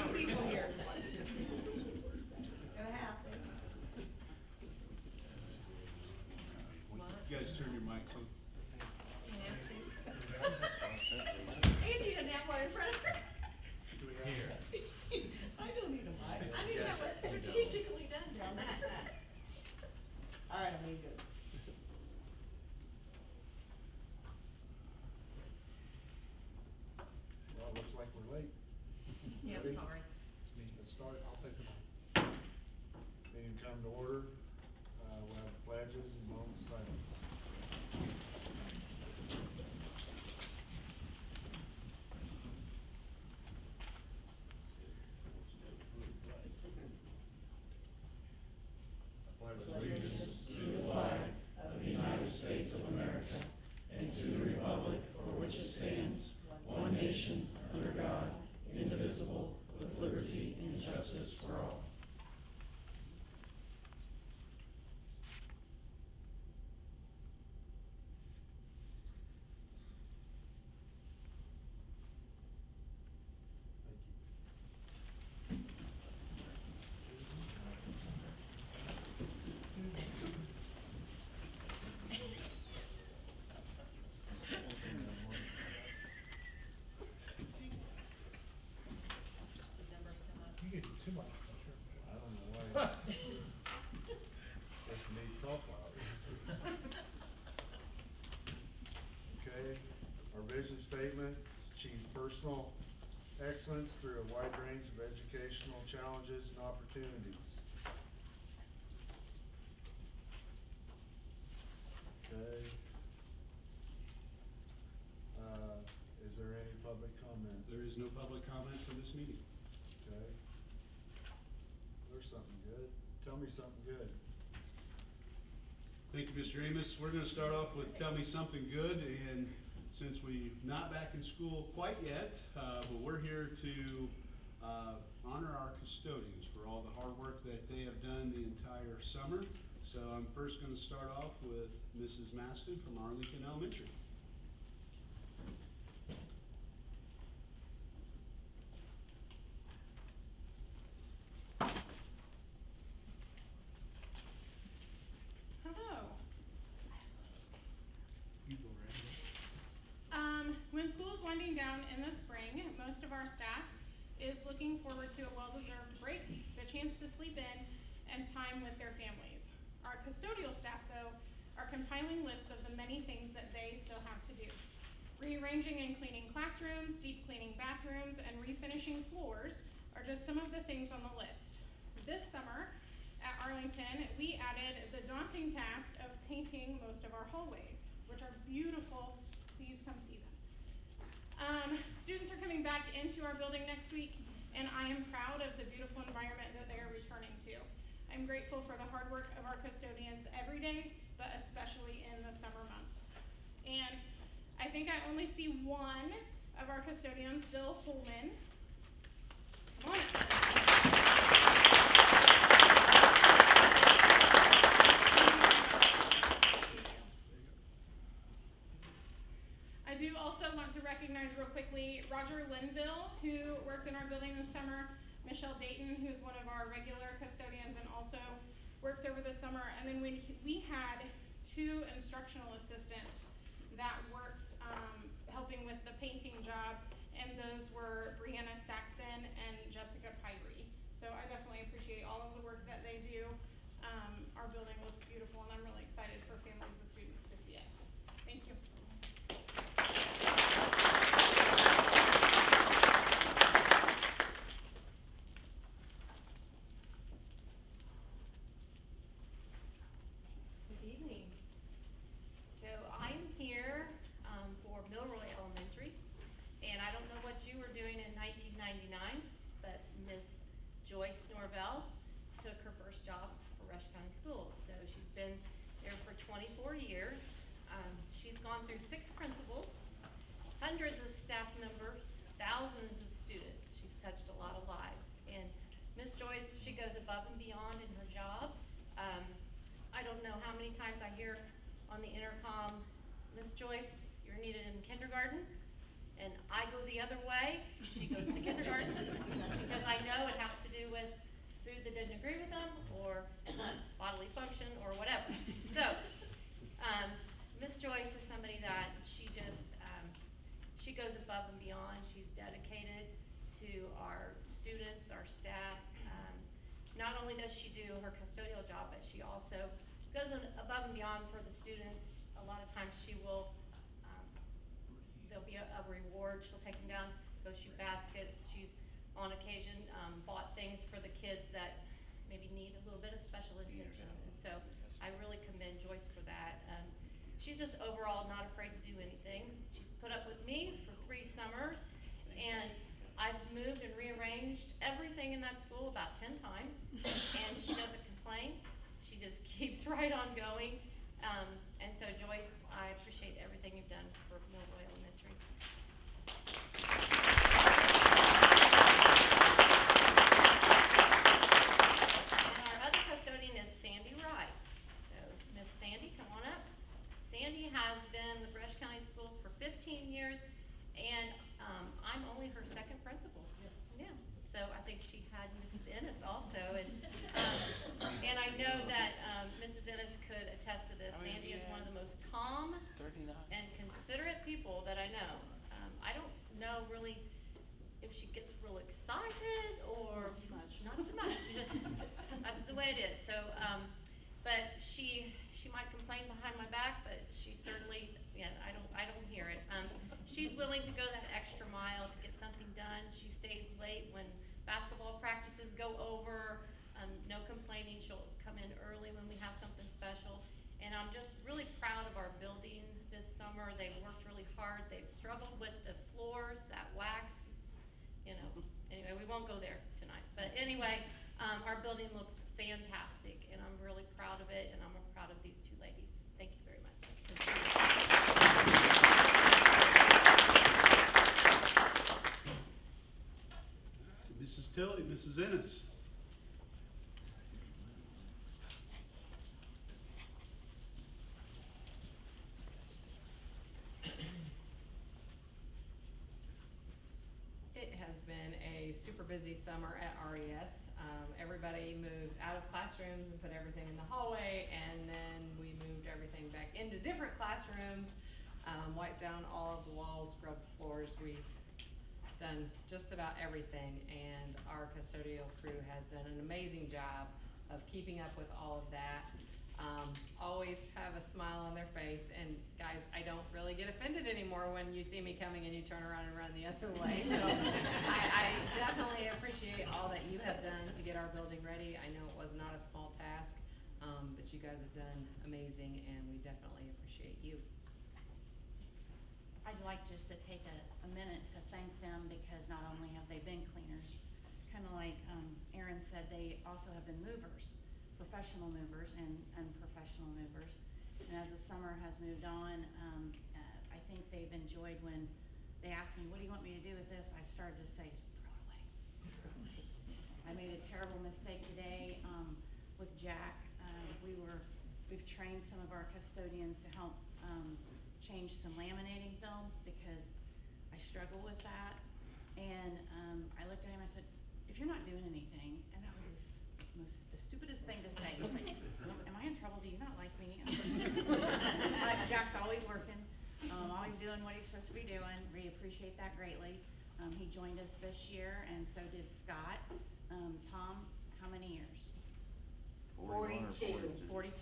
two people here. Gonna happen. You guys turn your mics on. Angie doesn't have one in front of her. Here. I don't need a mic. I need to have it strategically done down there. All right, I'm good. Well, it looks like we're late. Yeah, I'm Ready? sorry. Let's start. I'll take the meeting come to order. We'll have pledges and moment of silence. I pledge allegiance To the flag of the United States of America and to the republic for which it stands, one nation, under God, indivisible, with liberty and justice for all. Thank you. The numbers come up. You get too much. I don't know why. That's a neat profile. Okay, our vision statement is achieve personal excellence through a wide range of educational challenges and opportunities. Okay. Is there any public comment? There is no public comment for this meeting. Okay. There's something good. Tell me something good. Thank you, Mr. Amos. We're gonna start off with Tell Me Something Good, and since we're not back in school quite yet, but we're here to honor our custodians for all the hard work that they have done the entire summer. So I'm first gonna start off with Mrs. Maston from Arlington Elementary. Hello. You go right ahead. When school is winding down in the spring, most of our staff is looking forward to a well-deserved break, the chance to sleep in, and time with their families. Our custodial staff, though, are compiling lists of the many things that they still have to do. Rearranging and cleaning classrooms, deep cleaning bathrooms, and refinishing floors are just some of the things on the list. This summer at Arlington, we added the daunting task of painting most of our hallways, which are beautiful. Please come see them. Students are coming back into our building next week, and I am proud of the beautiful environment that they are returning to. I'm grateful for the hard work of our custodians every day, but especially in the summer months. And I think I only see one of our custodians, Bill Holman. Come on up. I do also want to recognize real quickly Roger Linville, who worked in our building this summer, Michelle Dayton, who's one of our regular custodians and also worked over the summer, and then we had 2 instructional assistants that worked helping with the painting job, and those were Brianna Saxon and Jessica Pyrie. So I definitely appreciate all of the work that they do. Our building looks beautiful, and I'm really excited for families and students to see it. Thank you. Good evening. So I'm here for Milroy Elementary, and I don't know what you were doing in 1999, but Miss Joyce Norvell took her first job for Rush County Schools. So she's been there for 24 years. She's gone through 6 principals, hundreds of staff members, thousands of students. She's touched a lot of lives. And Miss Joyce, she goes above and beyond in her job. I don't know how many times I hear on the intercom, Miss Joyce, you're needed in kindergarten. And I go the other way, she goes to kindergarten, because I know it has to do with food that didn't agree with them, or bodily function, or whatever. So, Miss Joyce is somebody that she just, she goes above and beyond. She's dedicated to our students, our staff. Not only does she do her custodial job, but she also goes above and beyond for the students. A lot of times she will, there'll be a reward. She'll take them down, go shoot baskets. She's on occasion bought things for the kids that maybe need a little bit of special attention. And so I really commend Joyce for that. She's just overall not afraid to do anything. She's put up with me for 3 summers, and I've moved and rearranged everything in that school about 10 times, and she doesn't complain. She just keeps right on going. And so Joyce, I appreciate everything you've done for Milroy Elementary. And our other custodian is Sandy Wright. So Miss Sandy, come on up. Sandy has been with Rush County Schools for 15 years, and I'm only her second principal. Yes. Yeah. So I think she had Mrs. Ennis also, and I know that Mrs. Ennis could attest to this. Sandy is one of the most calm and considerate people that I know. I don't know really if she gets real excited or not too much. She just, that's the way it is. So, but she might complain behind my back, but she certainly, yeah, I don't hear it. She's willing to go that extra mile to get something done. She stays late when basketball practices go over. No complaining. She'll come in early when we have something special. And I'm just really proud of our building this summer. They've worked really hard. They've struggled with the floors, that wax. You know, anyway, we won't go there tonight. But anyway, our building looks fantastic, and I'm really proud of it, and I'm proud of these 2 ladies. Thank you very much. Mrs. Tilley, Mrs. Ennis. It has been a super busy summer at RES. Everybody moved out of classrooms and put everything in the hallway, and then we moved everything back into different classrooms, wiped down all of the walls, scrubbed the floors. We've done just about everything, and our custodial crew has done an amazing job of keeping up with all of that. Always have a smile on their face, and guys, I don't really get offended anymore when you see me coming and you turn around and run the other way. So I definitely appreciate all that you have done to get our building ready. I know it was not a small task, but you guys have done amazing, and we definitely appreciate you. I'd like just to take a minute to thank them, because not only have they been cleaners, kind of like Erin said, they also have been movers, professional movers and unprofessional movers. And as the summer has moved on, I think they've enjoyed when they ask me, what do you want me to do with this? I've started to say, just throw it away. I made a terrible mistake today with Jack. We've trained some of our custodians to help change some laminating film, because I struggle with that. And I looked at him, I said, if you're not doing anything, and that was the stupidest thing to say. He's like, am I in trouble? Do you not like me? But Jack's always working, always doing what he's supposed to be doing. We appreciate that greatly. He joined us this year, and so did Scott. Tom, how many years? 42. 42.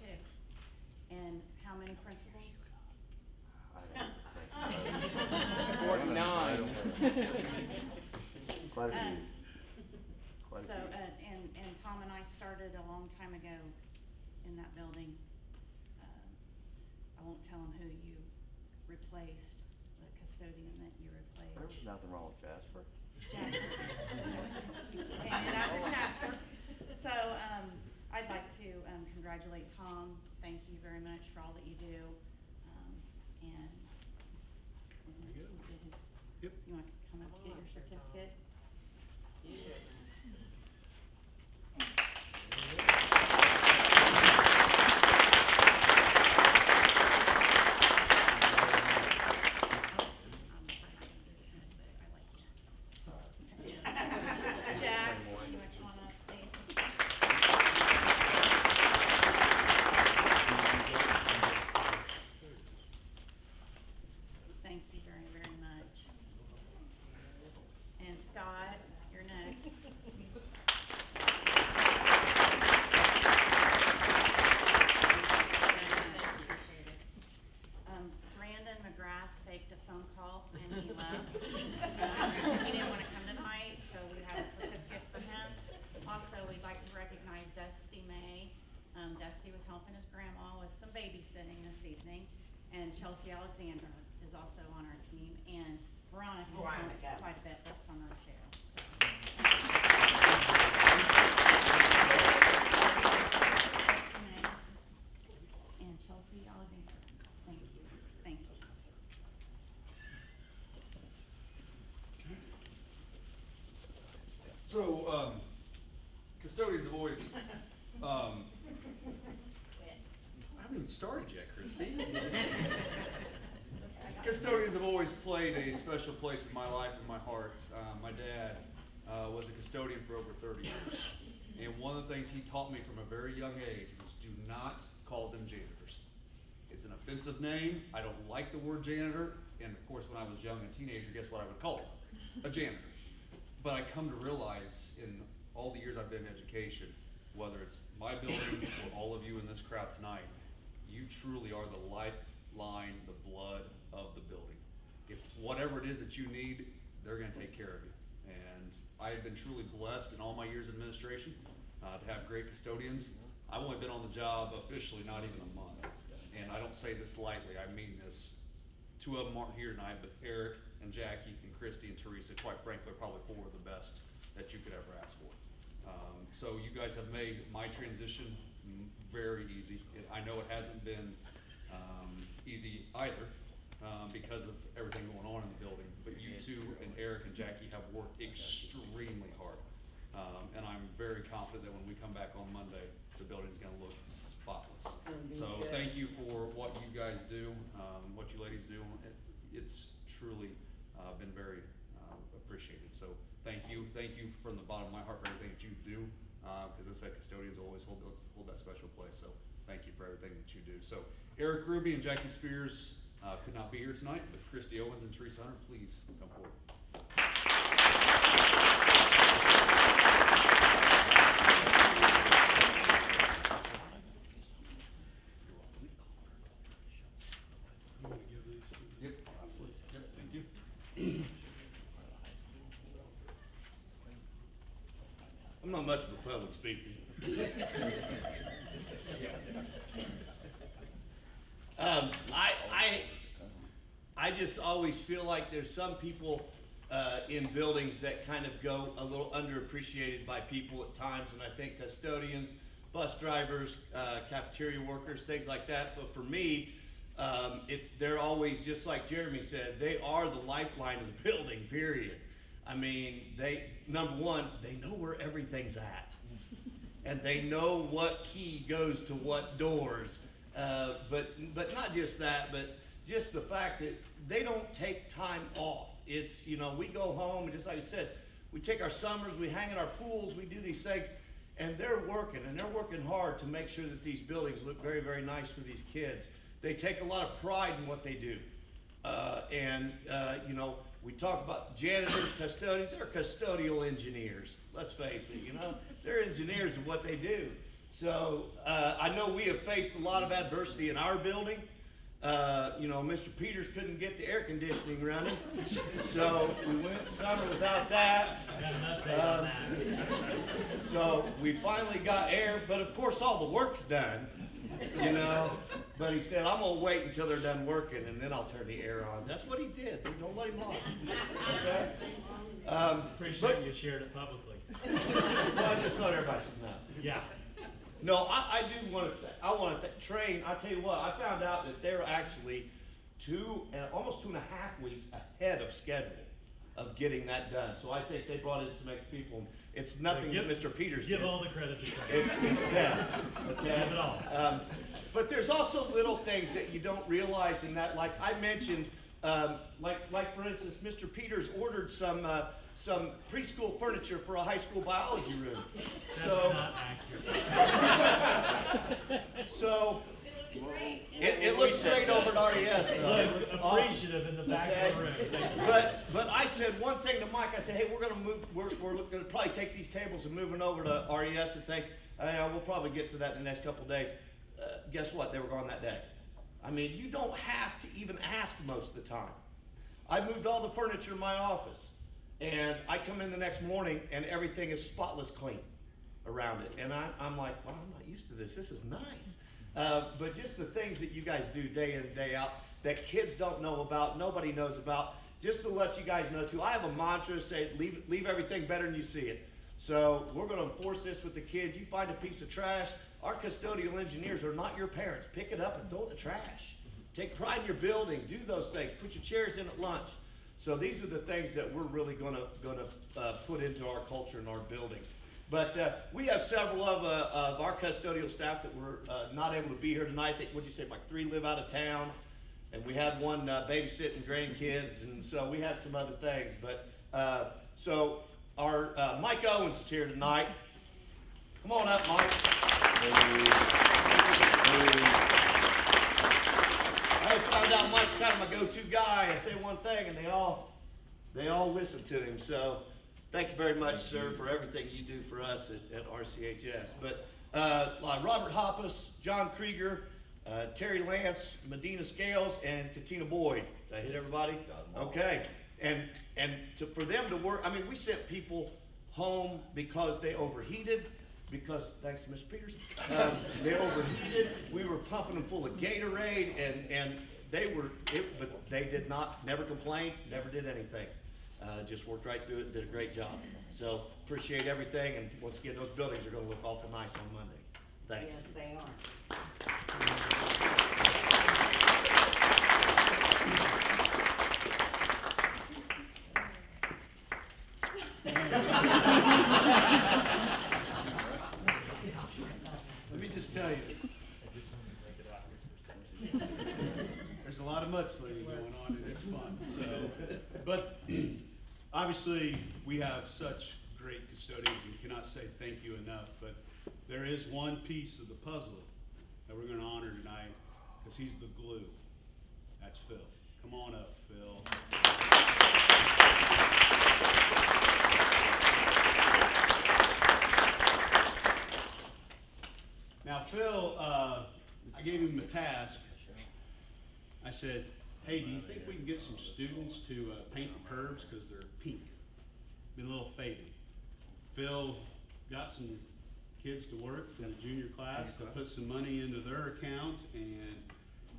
And how many principals? 49. Quite a few. Quite a So, few. and Tom and I started a long time ago in that building. I won't tell him who you replaced, the custodian that you replaced. There's nothing wrong with Jasper. Jasper. And after Jasper. So, I'd like to congratulate Tom. Thank you very much for all that you do. And Very good. Yep. you want to come up and get your certificate? Jack. You want to come on up, please? Thank you very, very much. And Scott, you're next. Brandon McGrath faked a phone call and he left. He didn't want to come tonight, so we have a certificate for him. Also, we'd like to recognize Dusty May. Dusty was helping his grandma with some babysitting this evening. And Chelsea Alexander is also on our team, and Veronica helped quite a bit this summer too. Dusty May and Chelsea Alexander. Thank you. Thank you. So, custodians have always, I haven't even started yet, Christy. Custodians have always played a special place in my life and my heart. My dad was a custodian for over 30 years. And one of the things he taught me from a very young age was do not call them janitors. It's an offensive name. I don't like the word janitor. And of course, when I was young and a teenager, guess what I would call it? A janitor. But I come to realize in all the years I've been in education, whether it's my building or all of you in this crowd tonight, you truly are the lifeline, the blood of the building. If whatever it is that you need, they're gonna take care of you. And I have been truly blessed in all my years of administration to have great custodians. I've only been on the job officially not even a month. And I don't say this lightly, I mean this. Two of them aren't here tonight, but Eric and Jackie and Christy and Teresa, quite frankly, are probably four of the best that you could ever ask for. So you guys have made my transition very easy. I know it hasn't been easy either because of everything going on in the building, but you two and Eric and Jackie have worked extremely hard. And I'm very confident that when we come back on Monday, the building's gonna look spotless. So thank you for what you guys do, what you ladies do. It's truly been very appreciated. So thank you from the bottom of my heart for everything that you do. Because I said custodians always hold that special place. So thank you for everything that you do. So Eric Ruby and Jackie Spears could not be here tonight, but Christy Owens and Teresa Hunter, please come forward. Yep. Yep. Thank you. I'm not much of a public speaker. I just always feel like there's some people in buildings that kind of go a little underappreciated by people at times, and I think custodians, bus drivers, cafeteria workers, things like that. But for me, they're always, just like Jeremy said, they are the lifeline of the building, period. I mean, number one, they know where everything's at. And they know what key goes to what doors. But not just that, but just the fact that they don't take time off. It's, we go home, and just like you said, we take our summers, we hang in our pools, we do these things, and they're working hard to make sure that these buildings look very, very nice for these kids. They take a lot of pride in what they do. We talk about janitors, custodians, they're custodial engineers. Let's face it, they're engineers of what they do. So I know we have faced a lot of adversity in our building. Mr. Peters couldn't get the air conditioning running, so we went summer without that. Got an update on that. So we finally got air, but of course all the work's done, But he said, I'm gonna wait until they're done working and then I'll turn the air on. That's what he did. Don't let him on. Okay? Appreciate you shared it publicly. Well, I just thought everybody should know. Yeah. No, I do want to train. I tell you what, I found out that they're actually almost 2.5 weeks ahead of schedule of getting that done. So I think they brought in some extra people. It's nothing that Mr. Peters did. Give all the credit to Craig. It's them. Okay? Give it all. But there's also little things that you don't realize in that, like I mentioned, like for instance, Mr. Peters ordered some some preschool furniture for a high school biology room. That's not accurate. So, it looks great over at RES though. It looks Look awesome. appreciative in the back of the room. Thank you. But I said one thing to Mike. I said, hey, we're gonna probably take these tables and moving over to RES and things. We'll probably get to that in the next couple of days. Guess what? They were gone that day. I mean, you don't have to even ask most of the time. I moved all the furniture in my office, and I come in the next morning and everything is spotless clean around it. And I'm like, wow, I'm not used to this. This is nice. But just the things that you guys do day in and day out that kids don't know about, nobody knows about, just to let you guys know too, I have a mantra, say leave everything better than you see it. So we're gonna enforce this with the kids. You find a piece of trash, our custodial engineers are not your parents. Pick it up and throw it in the trash. Take pride in your building, do those things, put your chairs in at lunch. So these are the things that we're really gonna put into our culture and our building. But we have several of our custodial staff that were not able to be here tonight. I think, what'd you say, like 3 live out of town, and we had one babysitting grandkids, and so we had some other things. But so our Mike Owens is here tonight. Come on up, Mike. I found out Mike's kind of my go-to guy. I say one thing, and they all listen to him. So. Thank you very much, sir, for everything you do for us at RCHS. But Robert Hoppus, John Krieger, Terry Lance, Medina Scales, and Katina Boyd. Did I hit everybody? Okay. And for them to work, I mean, we sent people home because they overheated, because, thanks to Mr. Peters, they overheated. We were pumping them full of Gatorade, and but they did not, never complained, never did anything. Just worked right through it and did a great job. So appreciate everything, and once again, those buildings are going to look awful nice on Monday. Thanks. Yes, they are. Let me just tell you, there's a lot of mudslinging going on, and it's fun. So, but obviously, we have such great custodians, and cannot say thank you enough. But there is one piece of the puzzle that we're going to honor tonight, because he's the glue. That's Phil. Come on up, Phil. Now, Phil, I gave him a task. I said, hey, do you think we can get some students to paint the curbs because they're pink? Been a little faded. Phil got some kids to work from the junior class to put some money into their account, and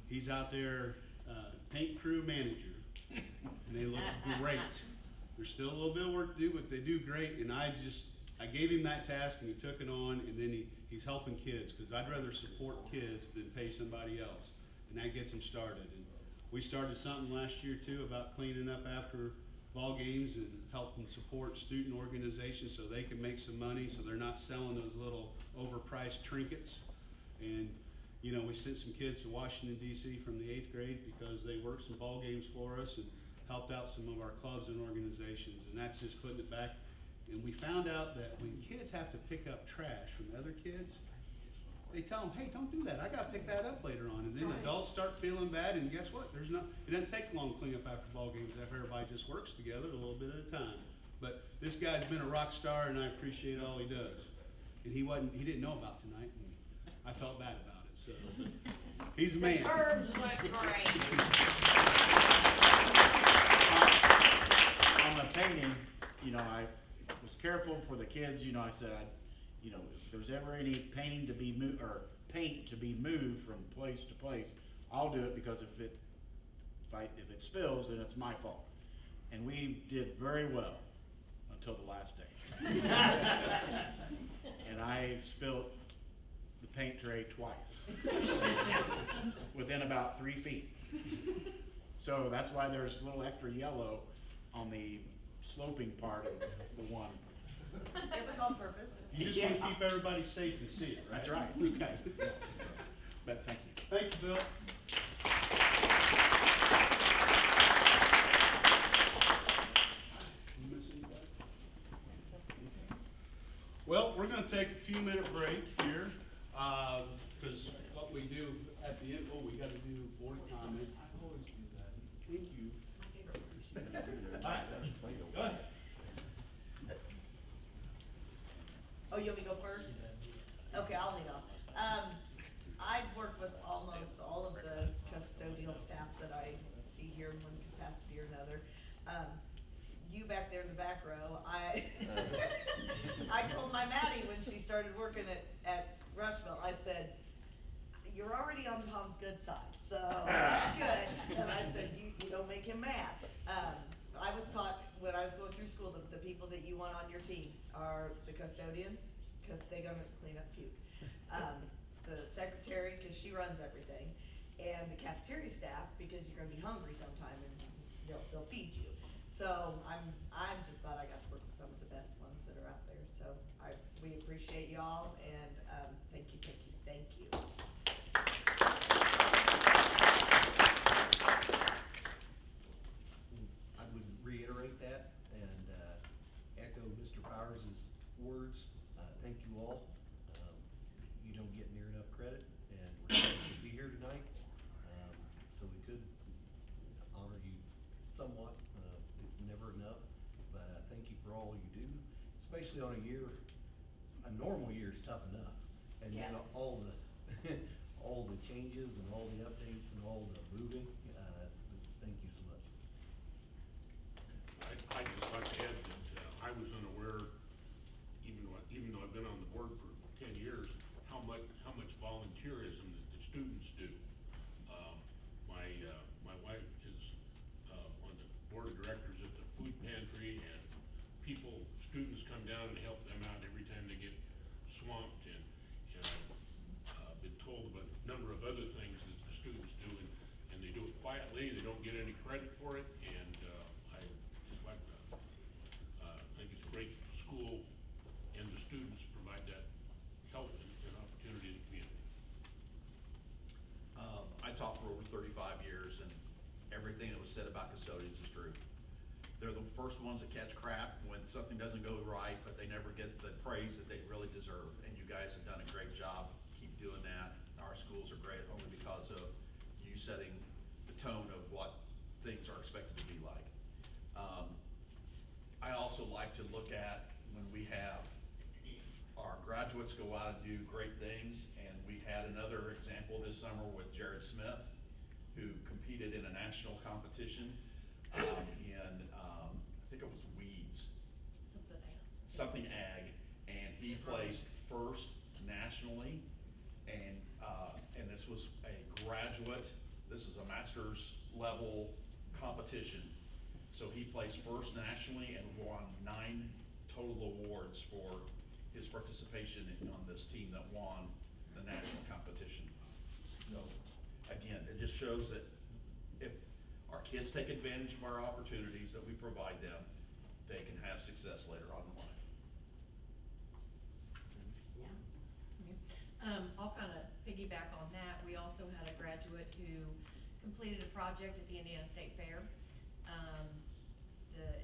he's out there paint crew manager, and they look great. There's still a little bit of work to do, but they do great, and I gave him that task, and he took it on, and then he's helping kids, because I'd rather support kids than pay somebody else, and that gets them started. And we started something last year too about cleaning up after ball games and helping support student organizations so they can make some money, so they're not selling those little overpriced trinkets. And you know, we sent some kids to Washington D.C. from the 8th grade because they worked some ball games for us and helped out some of our clubs and organizations, and that's just putting it back. And we found out that when kids have to pick up trash from other kids, they tell them, hey, don't do that. I got to pick that up later on. And then adults start feeling bad, and guess what? It doesn't take long to clean up after ball games if everybody just works together a little bit at a time. But this guy's been a rock star, and I appreciate all he does. And he didn't know about tonight, and I felt bad about it. So he's a man. The curbs look great. On the painting, you know, I was careful for the kids. You know, I said, if there's ever any painting to be moved or paint to be moved from place to place, I'll do it, because if it spills, then it's my fault. And we did very well until the last day. And I spilled the paint tray twice within about 3 feet. So that's why there's a little extra yellow on the sloping part of the one. It was on purpose. You just want to keep everybody safe and see it, right? That's right. Okay. But thank you. Thank you, Phil. You miss anybody? Well, we're gonna take a few minute break here, cause what we do at the end, oh, we gotta do board comments. I always do that. Thank you. All right, go ahead. Oh, you want me to go first? Okay, I'll lead off. I've worked with almost all of the custodial staff that I see here in one capacity or another. You back there in the back row, I told my Maddie when she started working at Rushville, I said, you're already on Tom's good side, so that's good. And I said, you don't make him mad. I was taught when I was going through school, the people that you want on your team are the custodians, cause they're gonna clean up puke. The secretary, cause she runs everything, and the cafeteria staff, because you're gonna be hungry sometime and they'll feed you. So I'm just glad I got to work with some of the best ones that are out there. So we appreciate y'all, and thank you. I would reiterate that and echo Mr. Powers' words. Thank you all. You don't get near enough credit, and we're happy to be here tonight. So we could honor you somewhat. It's never enough, but thank you for all you do, especially on a normal year is tough enough. And then all the all the changes and all the updates and all the moving, thank you so much. I'd just like to add that I was unaware, even though I've been on the board for 10 years, how much volunteerism that the students do. My wife is on the board of directors at the food pantry, and students come down and help them out every time they get swamped, and I've been told about a number of other things that the students do, and they do it quietly, they don't get any credit for it, and I just like to, think it's great that the school and the students provide that help and opportunity in the community. I taught for over 35 years, and everything that was said about custodians is true. They're the first ones that catch crap when something doesn't go right, but they never get the praise that they really deserve. And you guys have done a great job. Keep doing that. Our schools are great only because of you setting the tone of what things are expected to be like. I also like to look at when we have our graduates go out and do great things, and we had another example this summer with Jared Smith, who competed in a national competition in I think it was weeds. Something ag, and he placed first nationally, and this was a graduate. This is a master's level competition. So he placed first nationally and won 9 total awards for his participation on this team that won the national competition. So again, it just shows that if our kids take advantage of our opportunities that we provide them, they can have success later on in life. I'll kind of piggyback on that. We also had a graduate who completed a project at the Indiana State Fair.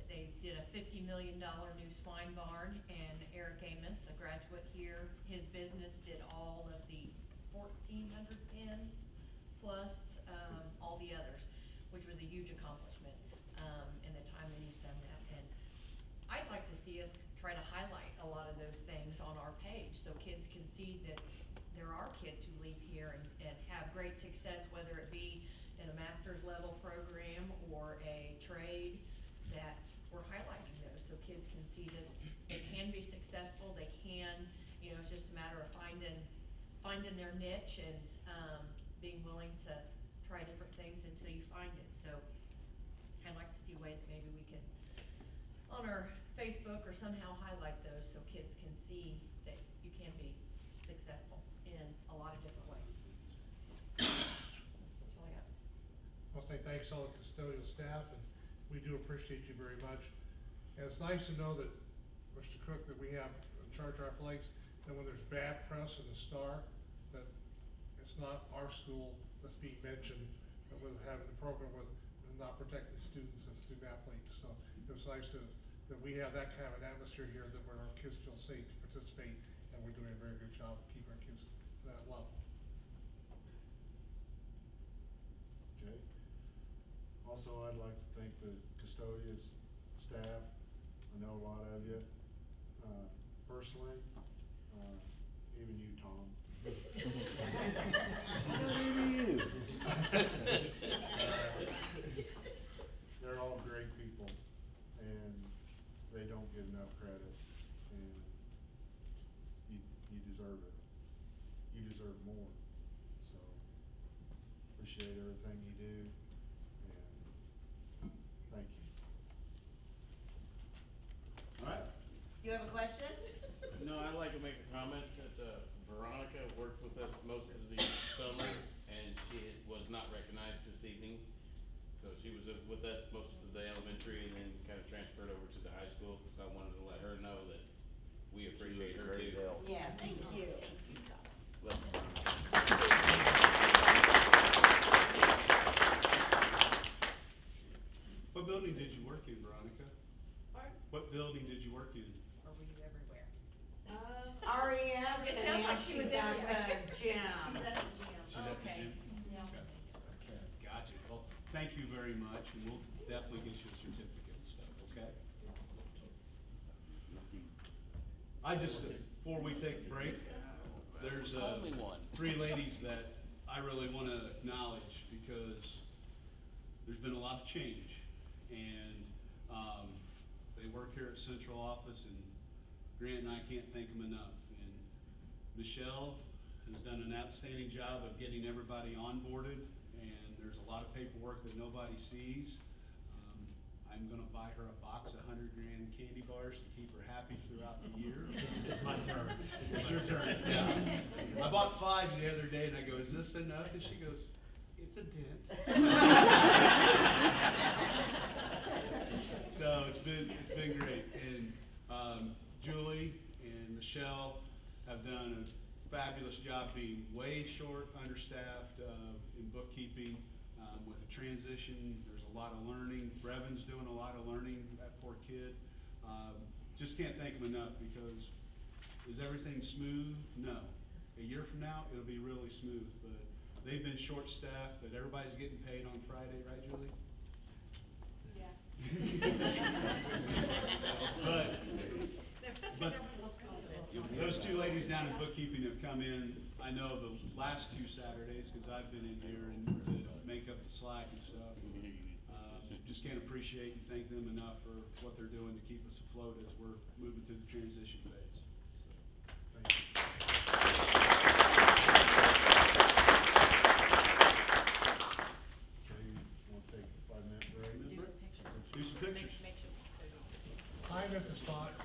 They did a $50 million new swine barn, and Eric Amos, a graduate here, his business did all of the 1,400 pins plus all the others, which was a huge accomplishment in the time that he's done that. And I'd like to see us try to highlight a lot of those things on our page so kids can see that there are kids who leave here and have great success, whether it be in a master's level program or a trade, that we're highlighting those so kids can see that they can be successful, they can, it's just a matter of finding their niche and being willing to try different things until you find it. So I'd like to see ways maybe we can, on our Facebook or somehow highlight those so kids can see that you can be successful in a lot of different ways. That's all I got. I'll say thanks to all the custodial staff, and we do appreciate you very much. And it's nice to know that, Mr. Cook, that we have in charge of our flags, that when there's bad press in the Star, that it's not our school that's being mentioned with having the program with not protecting students and student athletes. So it was nice to that we have that kind of an atmosphere here that where our kids feel safe to participate, and we're doing a very good job of keeping our kids at that level. Okay. Also, I'd like to thank the custodians, staff. I know a lot of you, personally, even you, Tom. They're all great people, and they don't get enough credit, and you deserve it. You deserve more, so appreciate everything you do, and thank you. All right. You have a question? No, I'd like to make a comment that Veronica worked with us most of the summer, and she was not recognized this evening. So she was with us most of the elementary and then kind of transferred over to the high school. So I wanted to let her know that we appreciate her too. Yeah, thank you. What building did you work in, Veronica? Pardon? What building did you work in? Are we everywhere? RES It and sounds now like she was she's at everywhere. the gym. She's at the gym? Yeah. Okay. Gotcha. Well, thank you very much, and we'll definitely get you a certificate and stuff, okay? Before we take a break, there's Only one. 3 ladies that I really want to acknowledge because there's been a lot of change. And they work here at central office, and Grant and I can't thank them enough. And Michelle has done an outstanding job of getting everybody onboarded, and there's a lot of paperwork that nobody sees. I'm gonna buy her a box of 100 grand candy bars to keep her happy throughout the year. It's my turn. It's your turn. Yeah. I bought 5 the other day, and I go, "Is this enough?" And she goes, "It's a dent." So it's been great, and Julie and Michelle have done a fabulous job being way short, understaffed in bookkeeping. With the transition, there's a lot of learning. Brevin's doing a lot of learning, that poor kid. Just can't thank him enough because is everything smooth? No. A year from now, it'll be really smooth, but they've been short-staffed, but everybody's getting paid on Friday, right, Julie? But those 2 ladies down in bookkeeping have come in, I know the last 2 Saturdays, because I've been in here and to make up the slack and stuff. Just can't appreciate and thank them enough for what they're doing to keep us afloat as we're moving through the transition phase. So, thank you. Okay, we'll take a 5-minute break. Do some pictures. Hi, Mrs. Fox.